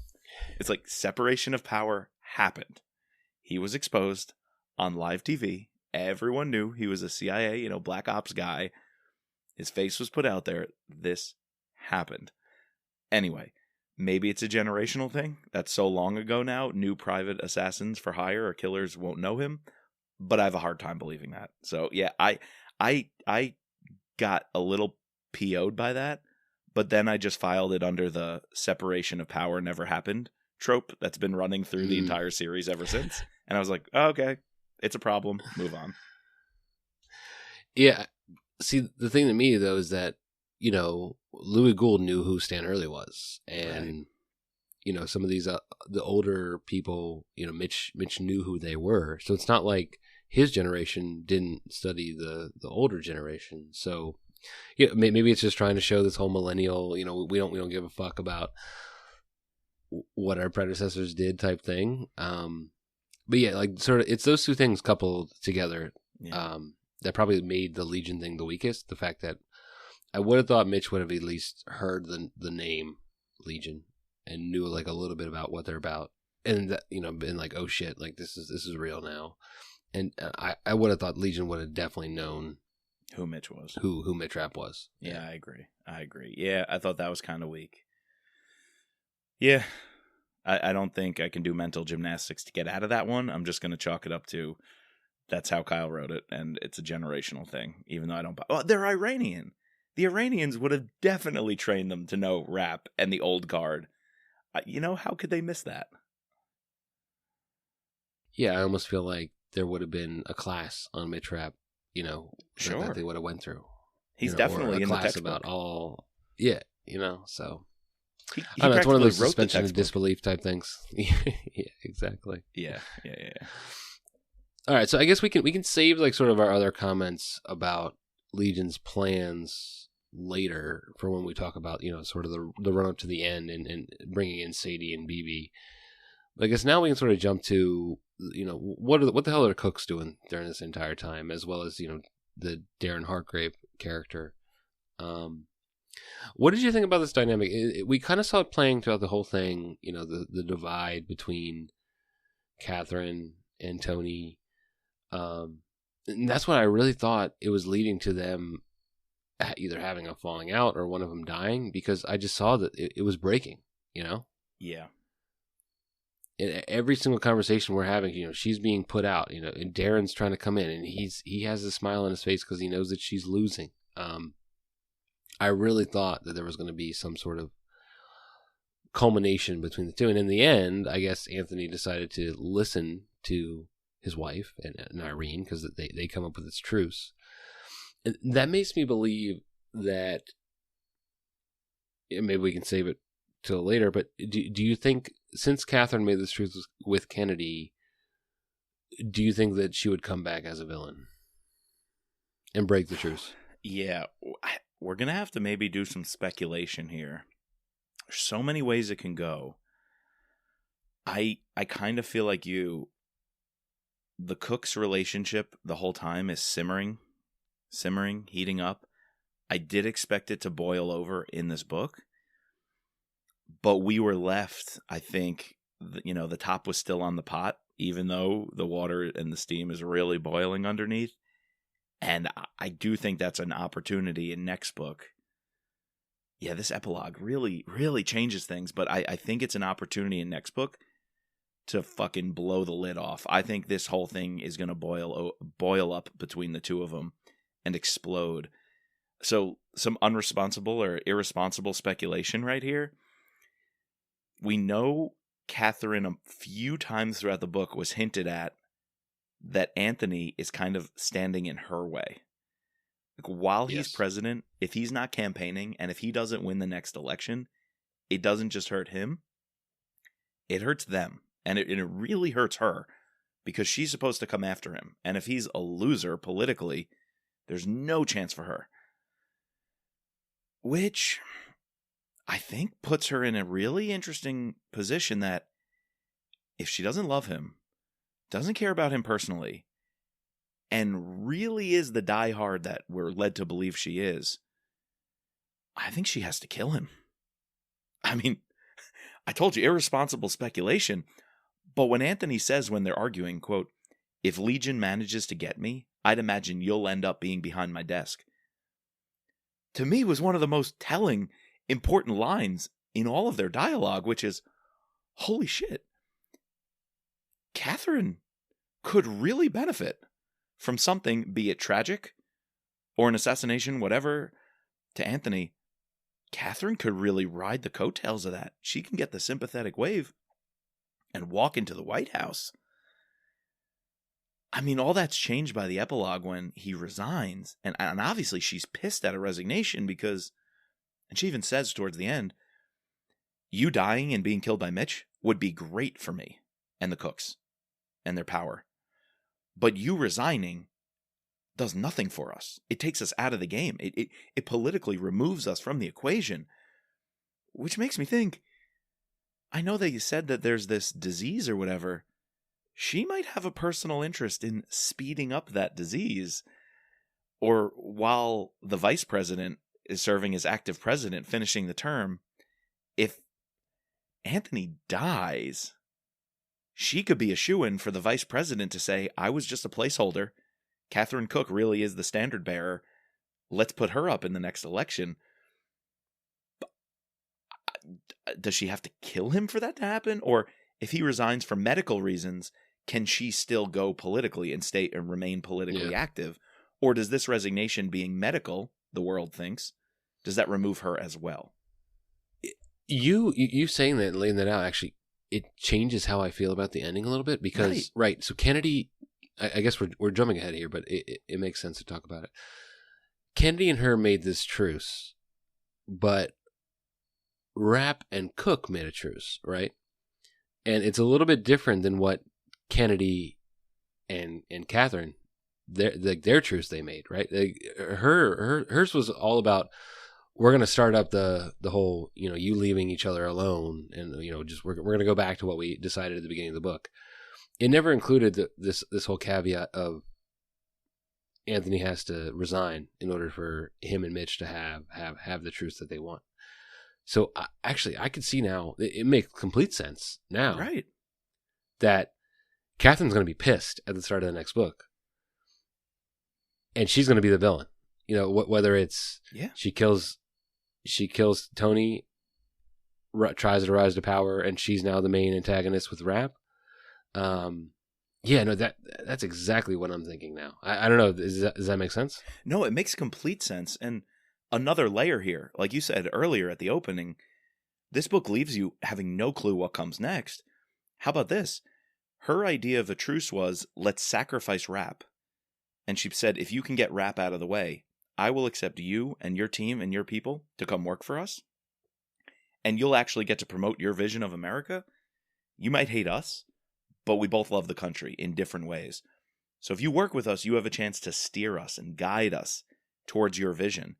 It's like separation of power happened. He was exposed on live TV. Everyone knew he was a CIA, black ops guy. His face was put out there. This happened. Anyway, maybe it's a generational thing. That's so long ago now. New private assassins for hire or killers won't know him. But I have a hard time believing that. So yeah, I got a little PO'd by that. But then I just filed it under the separation of power never happened trope that's been running through the entire series ever since. And I was like, oh, okay, it's a problem. Move on. Yeah. See, the thing to me, though, is that, Louis Gould knew who Stan Hurley was. And, right. Some of these, the older people, Mitch knew who they were. So it's not like his generation didn't study the older generation. So, yeah, maybe it's just trying to show this whole millennial, we don't give a fuck about what our predecessors did type thing. But yeah, like sort of, it's those two things coupled together that probably made the Legion thing the weakest. The fact that I would have thought Mitch would have at least heard the name Legion and knew like a little bit about what they're about, and that, been like, oh shit, like this is real now. And I would have thought Legion would have definitely known who Mitch was, who Mitch Rapp was. Yeah, I agree. Yeah, I thought that was kind of weak. Yeah, I don't think I can do mental gymnastics to get out of that one. I'm just going to chalk it up to that's how Kyle wrote it, and it's a generational thing, even though I don't... Oh, they're Iranian. The Iranians would have definitely trained them to know Rapp and the old guard. How could they miss that? Yeah, I almost feel like there would have been a class on Mitch Rapp, sure. that they would have went through. He's definitely in the textbook. About all... Yeah, so... He I don't know, it's one of those suspension of disbelief type things. Yeah, exactly. Yeah. All right, so I guess we can save like sort of our other comments about Legion's plans later for when we talk about sort of the run up to the end and bringing in Sadie and BB. But I guess now we can sort of jump to what the hell are Cooks doing during this entire time, as well as the Darren Hargrave character. What did you think about this dynamic? We kind of saw it playing throughout the whole thing, the divide between Catherine and Tony. And that's what I really thought it was leading to them either having a falling out or one of them dying, because I just saw that it was breaking, Yeah. In every single conversation we're having, she's being put out, and Darren's trying to come in, and he has a smile on his face because he knows that she's losing. I really thought that there was going to be some sort of culmination between the two. And in the end, I guess Anthony decided to listen to his wife and Irene, because they come up with this truce. And that makes me believe that, maybe we can save it till later, but do you think, since Catherine made this truce with Kennedy, do you think that she would come back as a villain and break the truce? Yeah, we're going to have to maybe do some speculation here. There's so many ways it can go. I kind of feel like the Cooks relationship the whole time is simmering, heating up. I did expect it to boil over in this book, but we were left, I think, the top was still on the pot, even though the water and the steam is really boiling underneath. And I do think that's an opportunity in next book. Yeah, this epilogue really, really changes things, but I think it's an opportunity in next book to fucking blow the lid off. I think this whole thing is going to boil up between the two of them and explode. So some unresponsible or irresponsible speculation right here. We know Catherine a few times throughout the book was hinted at that Anthony is kind of standing in her way. Like, while he's president, if he's not campaigning and if he doesn't win the next election, it doesn't just hurt him, it hurts them. And it really hurts her, because she's supposed to come after him. And if he's a loser politically, there's no chance for her. Which I think puts her in a really interesting position that if she doesn't love him, doesn't care about him personally, and really is the diehard that we're led to believe she is, I think she has to kill him. I mean, I told you, irresponsible speculation, but when Anthony says when they're arguing, quote, "If Legion manages to get me, I'd imagine you'll end up being behind my desk," to me was one of the most telling, important lines in all of their dialogue, which is, holy shit, Catherine could really benefit from something, be it tragic or an assassination, whatever, to Anthony. Catherine could really ride the coattails of that. She can get the sympathetic wave and walk into the White House. I mean, all that's changed by the epilogue when he resigns. And obviously she's pissed at a resignation because, and she even says towards the end, you dying and being killed by Mitch would be great for me and the Cooks and their power. But you resigning does nothing for us. It takes us out of the game. It politically removes us from the equation, which makes me think, I know that you said that there's this disease or whatever. She might have a personal interest in speeding up that disease. Or while the vice president is serving as active president, finishing the term, if Anthony dies, she could be a shoo-in for the vice president to say, I was just a placeholder. Catherine Cook really is the standard bearer. Let's put her up in the next election. Does she have to kill him for that to happen? Or if he resigns for medical reasons, can she still go politically and stay and remain politically active? Or does this resignation being medical, the world thinks, does that remove her as well? You saying that, laying that out, actually, it changes how I feel about the ending a little bit because, right, so Kennedy, I guess we're jumping ahead here, but it makes sense to talk about it. Kennedy and her made this truce, but Rapp and Cook made a truce, right? And it's a little bit different than what Kennedy and Catherine, their truce they made, right? Hers was all about, we're going to start up the whole, you leaving each other alone, and just we're going to go back to what we decided at the beginning of the book. It never included this whole caveat of Anthony has to resign in order for him and Mitch to have the truce that they want. So I could see now, it makes complete sense now, right, that Catherine's going to be pissed at the start of the next book, and she's going to be the villain. Whether it's she kills Tony, tries to rise to power, and she's now the main antagonist with Rapp. That's exactly what I'm thinking now. I don't know. Does that make sense? No, it makes complete sense. And another layer here, like you said earlier at the opening, this book leaves you having no clue what comes next. How about this? Her idea of a truce was, let's sacrifice Rapp. And she said, if you can get Rapp out of the way, I will accept you and your team and your people to come work for us. And you'll actually get to promote your vision of America. You might hate us, but we both love the country in different ways. So if you work with us, you have a chance to steer us and guide us towards your vision.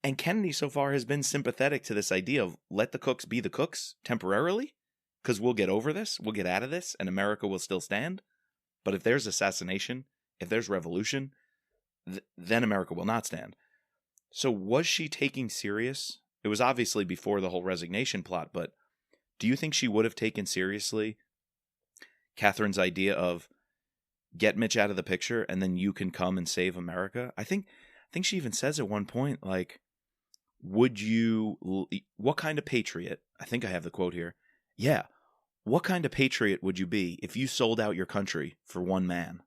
And Kennedy so far has been sympathetic to this idea of let the Cooks be the Cooks temporarily, because we'll get over this, we'll get out of this, and America will still stand. But if there's assassination, if there's revolution, then America will not stand. So was she taking serious? It was obviously before the whole resignation plot, but do you think she would have taken seriously Catherine's idea of get Mitch out of the picture and then you can come and save America? I think she even says at one point, like, what kind of patriot, I think I have the quote here. Yeah. What kind of patriot would you be if you sold out your country for one man?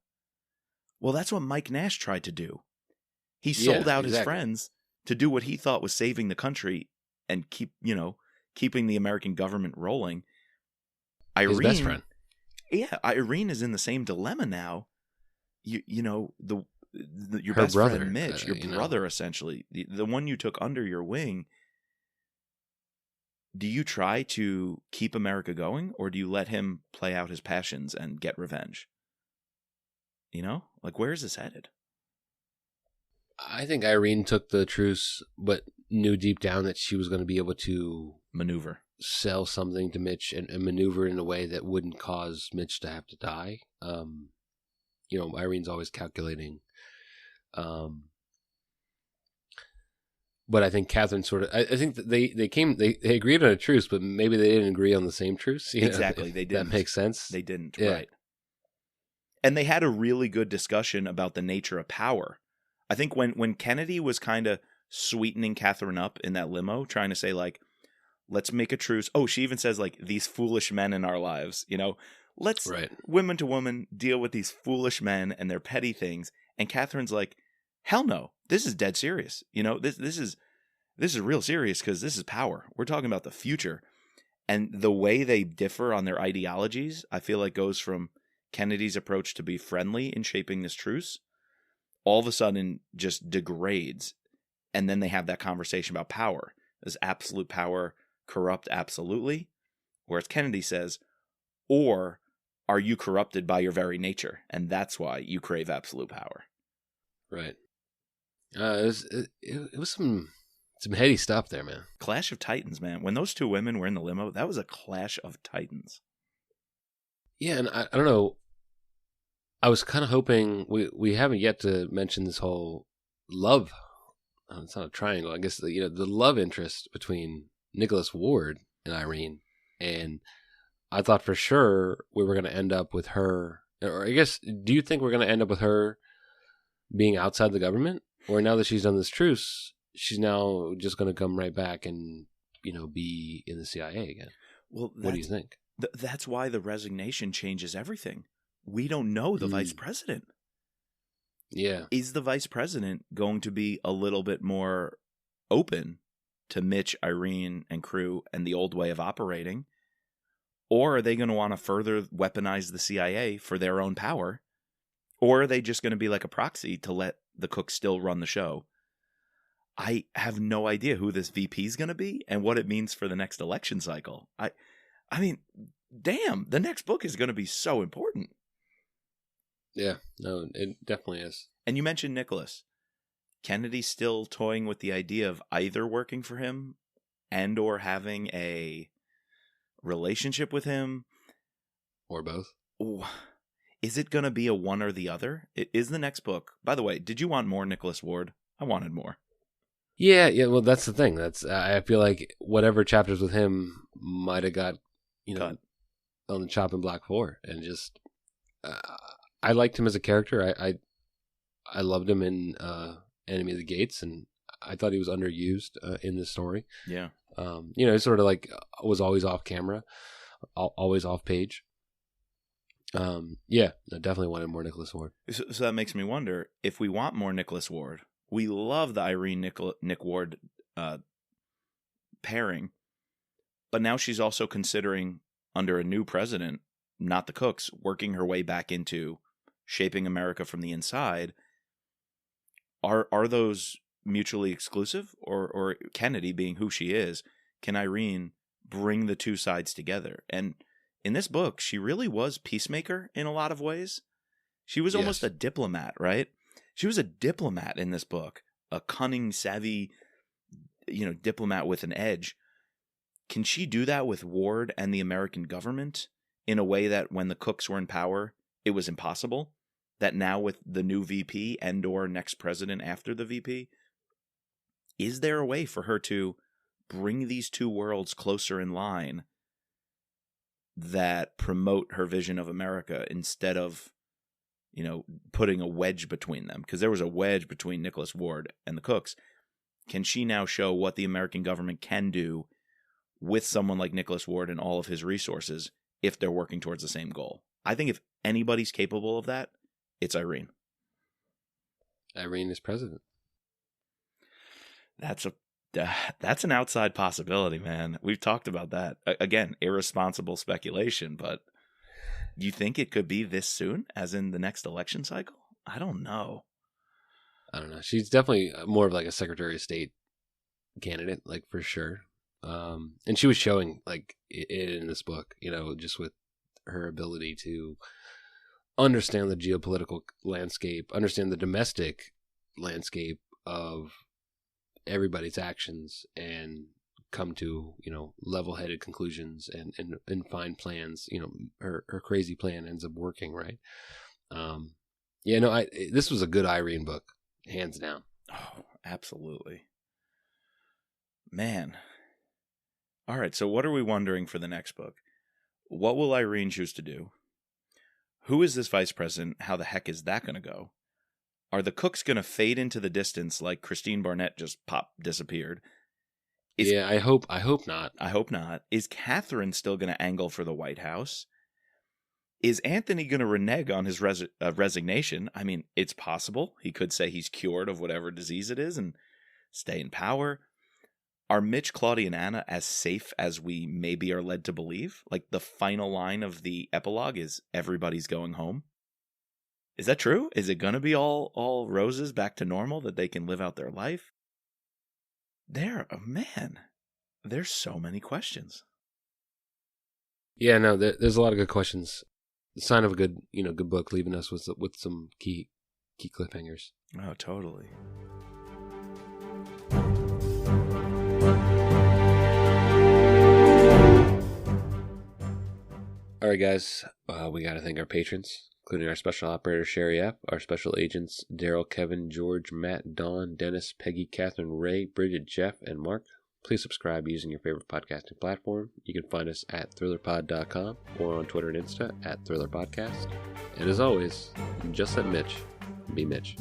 Well, that's what Mike Nash tried to do. He sold out his friends to do what he thought was saving the country and keeping the American government rolling. His best friend. Yeah, Irene is in the same dilemma now. Your Her best brother, friend Mitch, your brother essentially, the one you took under your wing. Do you try to keep America going, or do you let him play out his passions and get revenge? Like, where is this headed? I think Irene took the truce, but knew deep down that she was going to be able to maneuver, sell something to Mitch and maneuver in a way that wouldn't cause Mitch to have to die. Irene's always calculating. But I think Catherine sort of. I think that they agreed on a truce, but maybe they didn't agree on the same truce. Exactly, they didn't. That makes sense. They didn't, yeah. Right? And they had a really good discussion about the nature of power. I think when Kennedy was kind of sweetening Catherine up in that limo, trying to say like, let's make a truce. Oh, she even says like, these foolish men in our lives. Let's women to woman deal with these foolish men and their petty things. And Catherine's like, hell no, this is dead serious. This is real serious because this is power. We're talking about the future. And the way they differ on their ideologies, I feel like goes from Kennedy's approach to be friendly in shaping this truce, all of a sudden just degrades. And then they have that conversation about power. Does absolute power corrupt absolutely? Whereas Kennedy says, or are you corrupted by your very nature? And that's why you crave absolute power. Right. It was some heady stuff there, man. Clash of Titans, man. When those two women were in the limo, that was a clash of titans. Yeah, and I don't know. I was kind of hoping we haven't yet to mention this whole love. It's not a triangle. I guess the love interest between Nicholas Ward and Irene, and I thought for sure we were going to end up with her. Or I guess, do you think we're going to end up with her being outside the government, or now that she's done this truce, she's now just going to come right back and be in the CIA again? Well, what do you think? That's why the resignation changes everything. We don't know the vice president. Yeah. Is the vice president going to be a little bit more open to Mitch, Irene, and crew and the old way of operating? Or are they going to want to further weaponize the CIA for their own power? Or are they just going to be like a proxy to let the cook still run the show? I have no idea who this VP is going to be and what it means for the next election cycle. I mean, damn, the next book is going to be so important. Yeah, no, it definitely is. And you mentioned Nicholas. Kennedy's still toying with the idea of either working for him and or having a relationship with him. Or both. Ooh. Is it going to be a one or the other? It is the next book. By the way, did you want more Nicholas Ward? I wanted more. Yeah. Well, that's the thing. I feel like whatever chapters with him might have got, cut on the chopping block floor, and just I liked him as a character. I loved him in Enemy of the Gates, and I thought he was underused in this story. Yeah. Sort of like was always off camera, always off page. Yeah, I definitely wanted more Nicholas Ward. So that makes me wonder, if we want more Nicholas Ward, we love the Irene Nick Ward pairing, but now she's also considering, under a new president, not the Cooks, working her way back into shaping America from the inside. Are those mutually exclusive, or Kennedy, being who she is, can Irene bring the two sides together? And in this book, she really was peacemaker in a lot of ways. She was almost a diplomat, right? She was a diplomat in this book, a cunning, savvy, diplomat with an edge. Can she do that with Ward and the American government in a way that when the Cooks were in power, it was impossible? That now with the new VP and or next president after the VP, is there a way for her to bring these two worlds closer in line that promote her vision of America instead of, putting a wedge between them? Because there was a wedge between Nicholas Ward and the Cooks. Can she now show what the American government can do with someone like Nicholas Ward and all of his resources if they're working towards the same goal? I think if anybody's capable of that, it's Irene. Irene is president. That's an outside possibility, man. We've talked about that. Again, irresponsible speculation, but you think it could be this soon, as in the next election cycle? I don't know. She's definitely more of like a Secretary of State candidate, like for sure. And she was showing like it in this book, just with her ability to understand the geopolitical landscape, understand the domestic landscape of everybody's actions and come to, level-headed conclusions and find plans. Her crazy plan ends up working, right? This was a good Irene book, hands down. Oh, absolutely. Man. All right, so what are we wondering for the next book? What will Irene choose to do? Who is this vice president? How the heck is that going to go? Are the cooks going to fade into the distance like Christine Barnett just disappeared? I hope not. I hope not. Is Catherine still going to angle for the White House? Is Anthony going to renege on his resignation? I mean, it's possible. He could say he's cured of whatever disease it is and stay in power. Are Mitch, Claudia, and Anna as safe as we maybe are led to believe? Like the final line of the epilogue is everybody's going home. Is that true? Is it going to be all roses back to normal that they can live out their life? There's so many questions. Yeah, no, there's a lot of good questions. The sign of a good book, leaving us with some key cliffhangers. Oh, totally. All right, guys, we got to thank our patrons, including our special operator, Sherry F., our special agents, Daryl, Kevin, George, Matt, Dawn, Dennis, Peggy, Catherine, Ray, Bridget, Jeff, and Mark. Please subscribe using your favorite podcasting platform. You can find us at thrillerpod.com or on Twitter and Insta at thrillerpodcast. And as always, just let Mitch be Mitch.